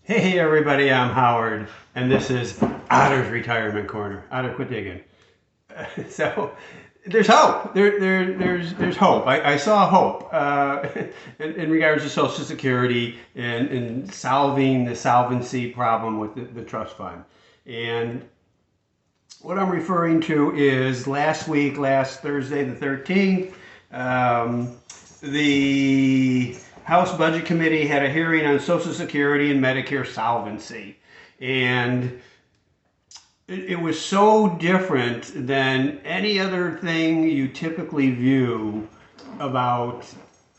Hey everybody, I'm Howard, and this is Otter's Retirement Corner. Otter, quit digging. So there's hope. There's hope. I saw hope in regards to Social Security and solving the solvency problem with the trust fund. And what I'm referring to is last Thursday the 13th, um, the House Budget Committee had a hearing on Social Security and Medicare solvency. And it was so different than any other thing you typically view about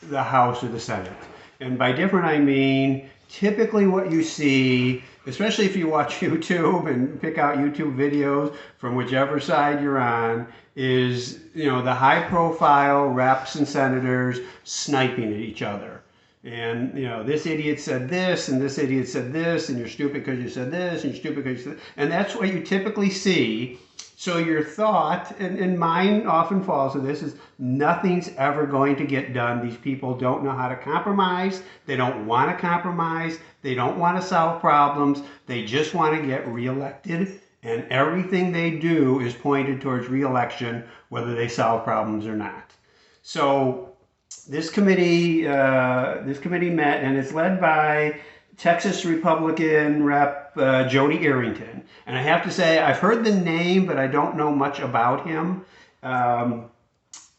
the House or the Senate. And by different, I mean typically what you see, especially if you watch YouTube and pick out YouTube videos from whichever side you're on, is the high profile reps and senators sniping at each other. And this idiot said this, and this idiot said this, and you're stupid because you said this, and you're stupid because you said, and that's what you typically see. So your thought, and mine often falls to this, is nothing's ever going to get done. These people don't know how to compromise. They don't want to compromise. They don't want to solve problems. They just want to get reelected. And everything they do is pointed towards reelection, whether they solve problems or not. So this committee met, and it's led by Texas Republican Rep. Jody Arrington. And I have to say, I've heard the name, but I don't know much about him.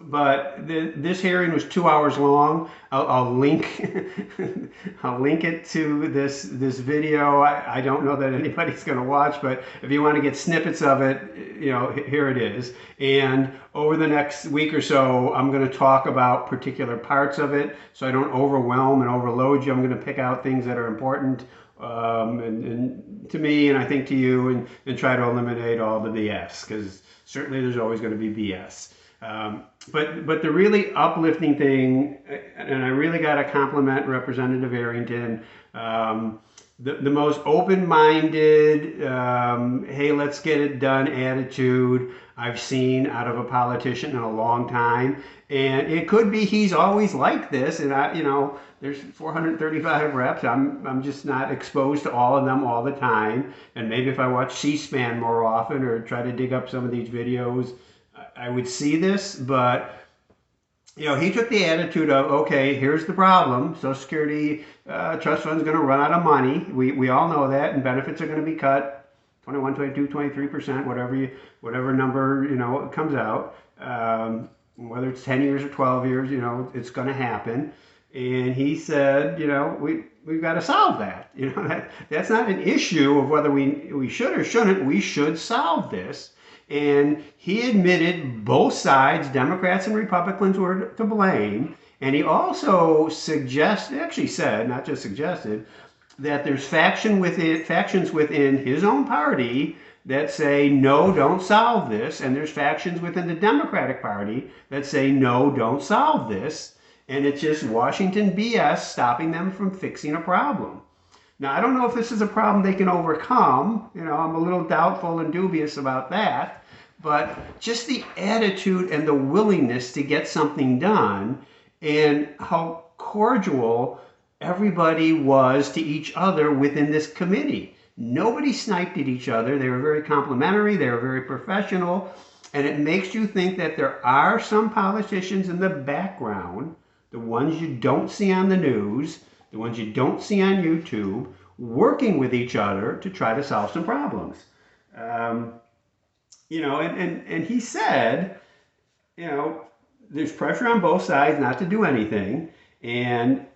But this hearing was 2 hours long. I'll link I'll link it to this video. I don't know that anybody's going to watch, but if you want to get snippets of it, here it is. And over the next week or so, I'm going to talk about particular parts of it, so I don't overwhelm and overload you. I'm going to pick out things that are important and to me, and I think to you, and try to eliminate all the BS, because certainly there's always going to be BS. But the really uplifting thing, and I really got to compliment Representative Arrington, the most open-minded, hey, let's get it done attitude I've seen out of a politician in a long time. And it could be he's always like this, and there's 435 reps. I'm just not exposed to all of them all the time. And maybe if I watch C-SPAN more often or try to dig up some of these videos, I would see this. But he took the attitude of, okay, here's the problem. Social Security trust fund's going to run out of money. We all know that, and benefits are going to be cut 21, 22, 23%, whatever number comes out. Whether it's 10 years or 12 years, it's going to happen. And he said, we've got to solve that. That's not an issue of whether we should or shouldn't. We should solve this. And he admitted both sides, Democrats and Republicans, were to blame. And he also actually said, not just suggested, that there's factions within his own party that say, no, don't solve this. And there's factions within the Democratic Party that say, no, don't solve this. And it's just Washington BS stopping them from fixing a problem. Now, I don't know if this is a problem they can overcome. I'm a little doubtful and dubious about that. But just the attitude and the willingness to get something done, and how cordial everybody was to each other within this committee. Nobody sniped at each other. They were very complimentary. They were very professional. And it makes you think that there are some politicians in the background, the ones you don't see on the news, the ones you don't see on YouTube, working with each other to try to solve some problems. And he said, there's pressure on both sides not to do anything, and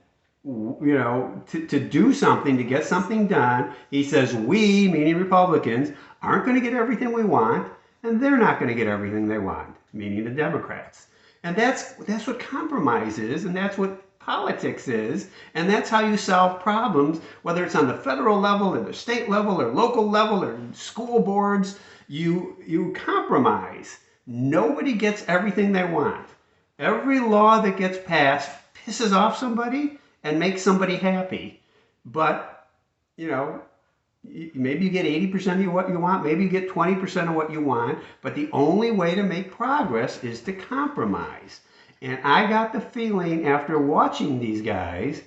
to do something, to get something done. He says we, meaning Republicans, aren't going to get everything we want, and they're not going to get everything they want, meaning the Democrats. And that's what compromise is, and that's what politics is, and that's how you solve problems, whether it's on the federal level or the state level or local level or school boards. You compromise. Nobody gets everything they want. Every law that gets passed pisses off somebody and makes somebody happy. But, maybe you get 80% of what you want, maybe you get 20% of what you want, but the only way to make progress is to compromise. And I got the feeling after watching these guys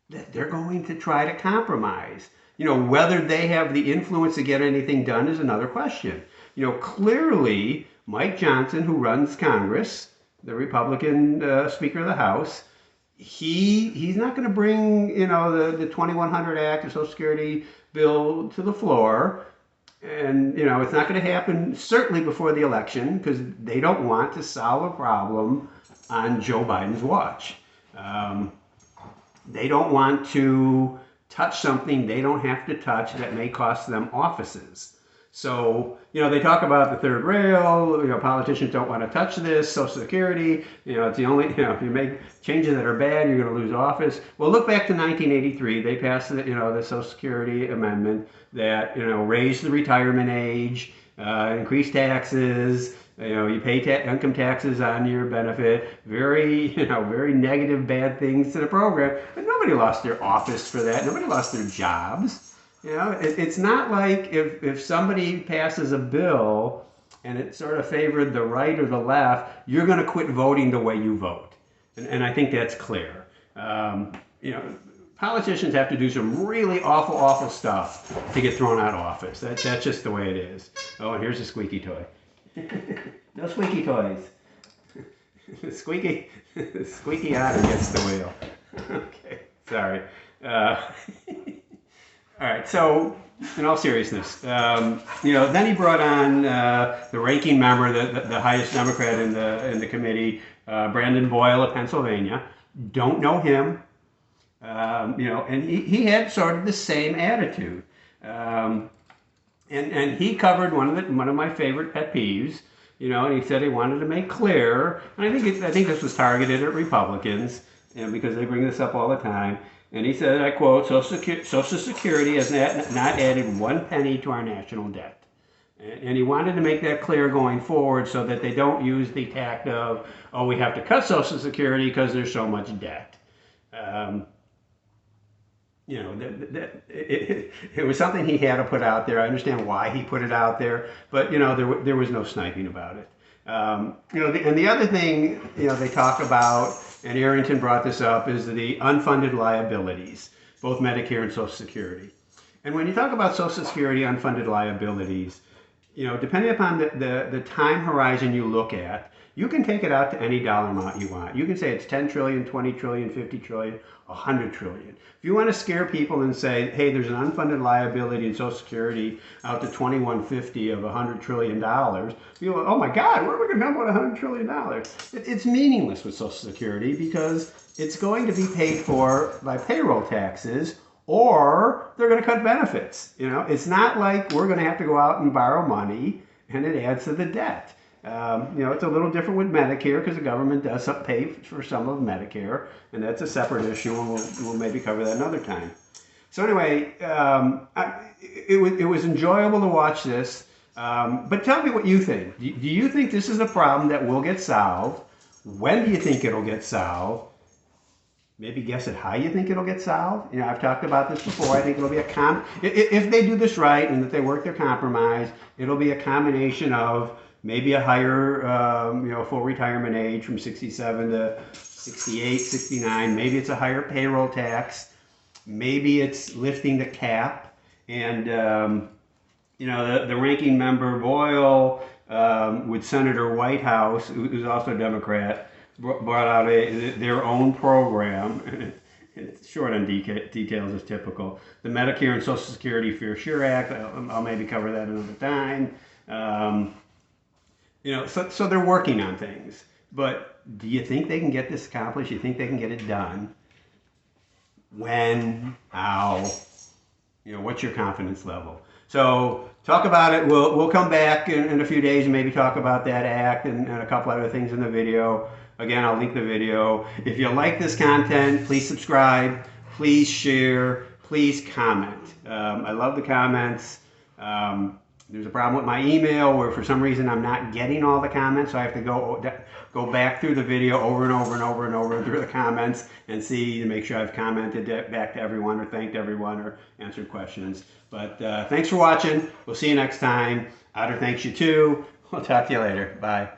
that they're going to try to compromise. Whether they have the influence to get anything done is another question. Clearly, Mike Johnson, who runs Congress, the Republican Speaker of the House, he's not going to bring the 2100 Act, the Social Security bill to the floor. And it's not going to happen certainly before the election, because they don't want to solve a problem on Joe Biden's watch. They don't want to touch something they don't have to touch that may cost them offices. So, they talk about the third rail, politicians don't want to touch this, Social Security, it's the only, if you make changes that are bad, you're going to lose office. Well, look back to 1983, they passed the Social Security amendment that, raised the retirement age, increased taxes, you pay income taxes on your benefit, very, very negative, bad things to the program, but nobody lost their office for that, nobody lost their jobs. It's not like if somebody passes a bill and it sort of favored the right or the left, you're going to quit voting the way you vote. And I think that's clear. Politicians have to do some really awful stuff to get thrown out of office. That's just the way it is. Oh, and here's a squeaky toy. No squeaky toys. Squeaky otter gets the wheel. Okay, sorry. All right, so in all seriousness, then he brought on the ranking member, the highest Democrat in the committee, Brandon Boyle of Pennsylvania. Don't know him, and he had sort of the same attitude, and he covered one of my favorite pet peeves, and he said he wanted to make clear, and I think this was targeted at Republicans, because they bring this up all the time. And he said, I quote, Social Security has not added one penny to our national debt. And he wanted to make that clear going forward so that they don't use the tact of, oh, we have to cut Social Security because there's so much debt. It was something he had to put out there. I understand why he put it out there, but, there was no sniping about it. And the other thing, they talk about, and Arrington brought this up, is the unfunded liabilities, both Medicare and Social Security. And when you talk about Social Security unfunded liabilities, depending upon the time horizon you look at, you can take it out to any dollar amount you want. You can say it's 10 trillion, 20 trillion, 50 trillion, 100 trillion. If you want to scare people and say, hey, there's an unfunded liability in Social Security out to 2150 of $100 trillion, you're like, oh my God, where are we going to come with $100 trillion? It's meaningless with Social Security because it's going to be paid for by payroll taxes, or they're going to cut benefits. It's not like we're going to have to go out and borrow money and it adds to the debt. It's a little different with Medicare because the government does pay for some of Medicare, and that's a separate issue, and we'll maybe cover that another time. So anyway, it was enjoyable to watch this, but tell me what you think. Do you think this is a problem that will get solved? When do you think it'll get solved? Maybe guess at how you think it'll get solved. I've talked about this before. I think it'll be if they do this right and that they work their compromise, it'll be a combination of maybe a higher, full retirement age from 67 to 68, 69. Maybe it's a higher payroll tax. Maybe it's lifting the cap. And, the ranking member, Boyle, with Senator Whitehouse, who's also a Democrat, brought out their own program. It's short on details as typical. The Medicare and Social Security Fair Share Act, I'll maybe cover that another time. So they're working on things. But do you think they can get this accomplished? You think they can get it done? When? How? What's your confidence level? So talk about it. We'll come back in a few days and maybe talk about that act and a couple other things in the video. Again, I'll link the video. If you like this content, please subscribe, please share, please comment. I love the comments. There's a problem with my email where for some reason I'm not getting all the comments, so I have to go back through the video over and over through the comments and see to make sure I've commented back to everyone or thanked everyone or answered questions. But thanks for watching. We'll see you next time. Otter thanks you too. We'll talk to you later. Bye.